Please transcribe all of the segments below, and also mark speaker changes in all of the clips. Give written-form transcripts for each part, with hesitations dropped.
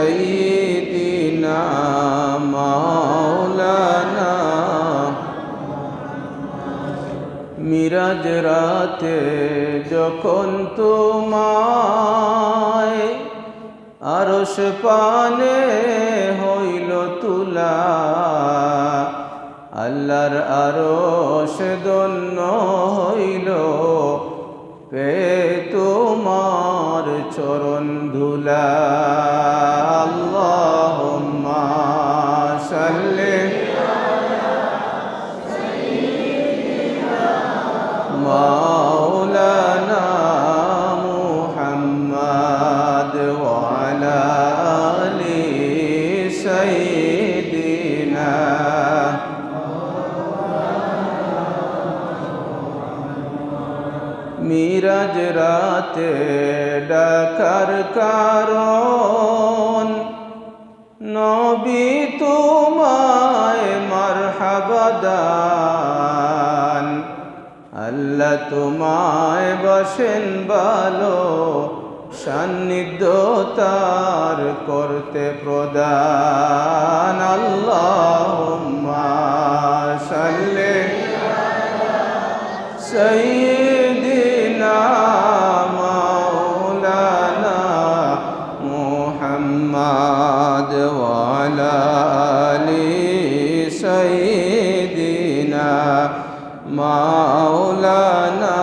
Speaker 1: سيدنا مولانا মিরাজ রাতে যখন তোমায় আরশ পানে হইল তুলা, আল্লাহর আরশ দন্য হইল পে তোমার চরণ ধুলা। আল্লাহুম্মা সাল্লি মাওলানা মুহাম্মদ ওয়া আলা আলি সাইয়্যিদিনা। মিরাজ রাতে ডাকার কারণ নবী তোমায় মারহাবা দান, আল্লাহ তোমায় বসেন ভালো সান্নিধ্য তার করতে প্রদান। আল্লাহুম্মা সাল্লি সাইয়্যিদিনা মাওলানা মুহাম্মদ ওয়া আলা আলি সাইয়্যিদিনা মাওলানা।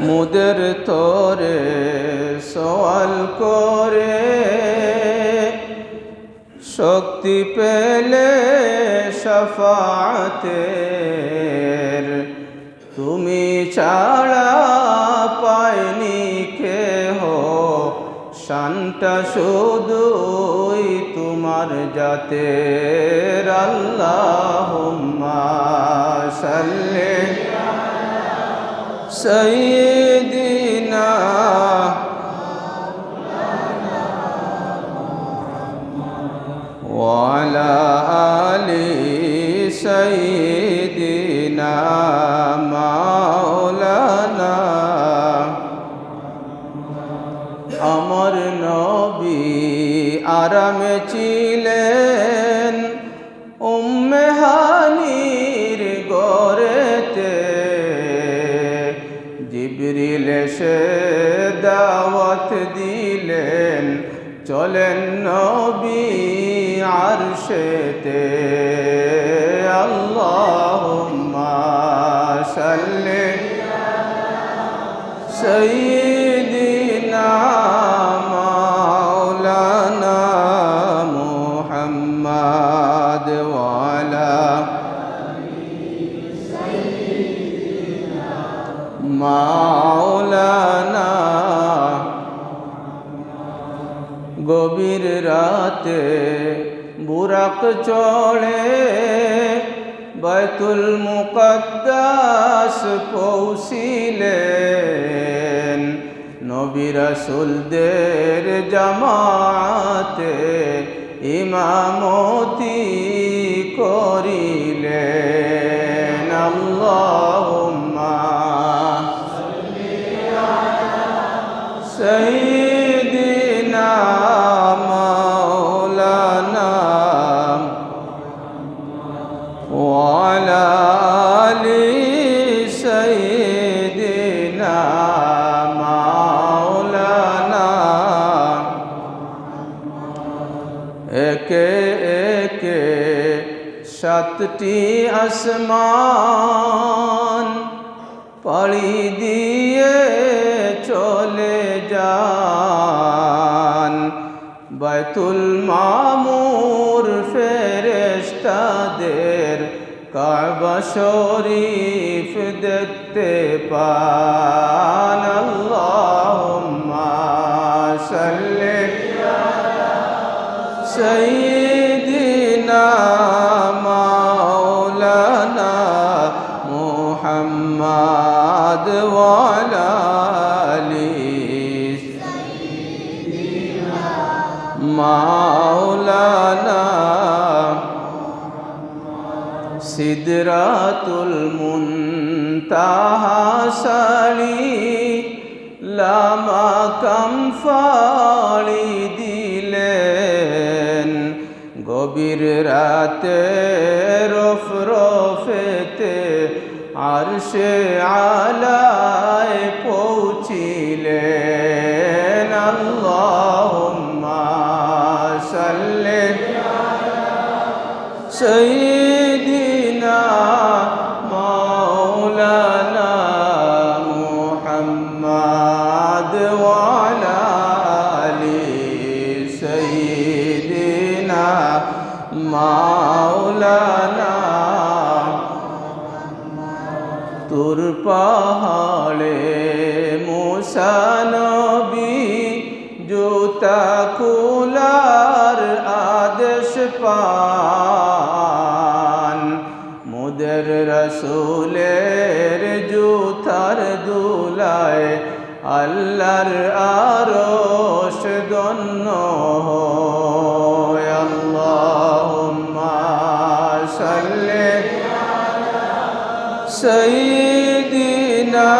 Speaker 1: মুদের তোরে সওয়াল করে শক্তি পেলে শাফাতের, তুমি ছাড়া পায়নি কেহ শানটা শুধুই তোমার জাতের। আল্লাহুম্মা সাল্লি সাইয়্যিদিনা ওয়া আলা আলি সাইয়্যিদিনা মাওলানা। আমার নবী আরামে ছিলেন উম্মে হানির ঘরেতে, জিবরিল এসে দাওয়াত দিলেন চলেন নবী আরশেতে। আল্লাহুম্মা সাল্লি সাইয়্যিদিনা মাওলানা মুহাম্মদ ওয়া আলা মাওলানা। গভীর রাতে বুরাক চড়ে বাইতুল মুকদ্দাস পৌঁছিলেন, নবী রাসূলদের জামাতে ইমামতি করিলেন। আল্লাহুম্মা সাইয়্যিদিনা মাওলানা ওয়া আলা আলি সাইয়্যিদিনা মাওলানা। একে একে সাতটি আসমান পাড়ি দিয়ে চলে যান, বাইতুল মামুর ফেরেশতাদের কাবা শরীফ দেখতে পান। আল্লাহুম্মা সাল্লি সাইয়্যিদিনা মাওলানা মুহাম্মদ ওয়া আলা আলি মাওলানা। সিদরাতুল মুনতাহা সালি লামাকাম ফাড়ি দিলেন গভীর রাতে রফরফেতে আরশে আলায় পৌঁছিলেন আল্লাহুম্মা সাল্লি সাইয়্যিদিনা মাওলানা মুহাম্মদ ওয়া আলা আলি সাইয়্যিদিনা মাওলানা তুর পাহাড়ে মুসা নবী জুতা খোলার আদেশ পান মুদের রসুলের জুতার দুলায় আল্লাহর আরশ দন্য হয় আল্লাহুম্মা সাল্লি সাইয়্যিদিনা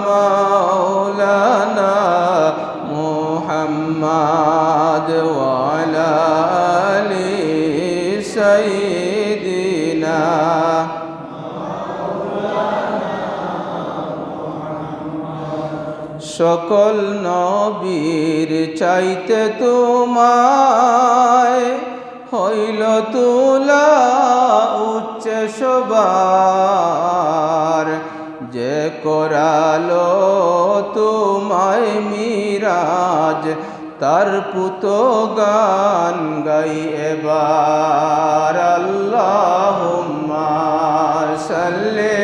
Speaker 1: মাওলানা মুহাম্মদ ওয়া আলা আলি সাইয়্যিদিনা সকল নবীর চাইতে তোমায় হইল তুলা উচ্চ সবার যে করালো তোমায় মিরাজ তার পুত গান গাই এবার আল্লাহুম্মা সাল্লি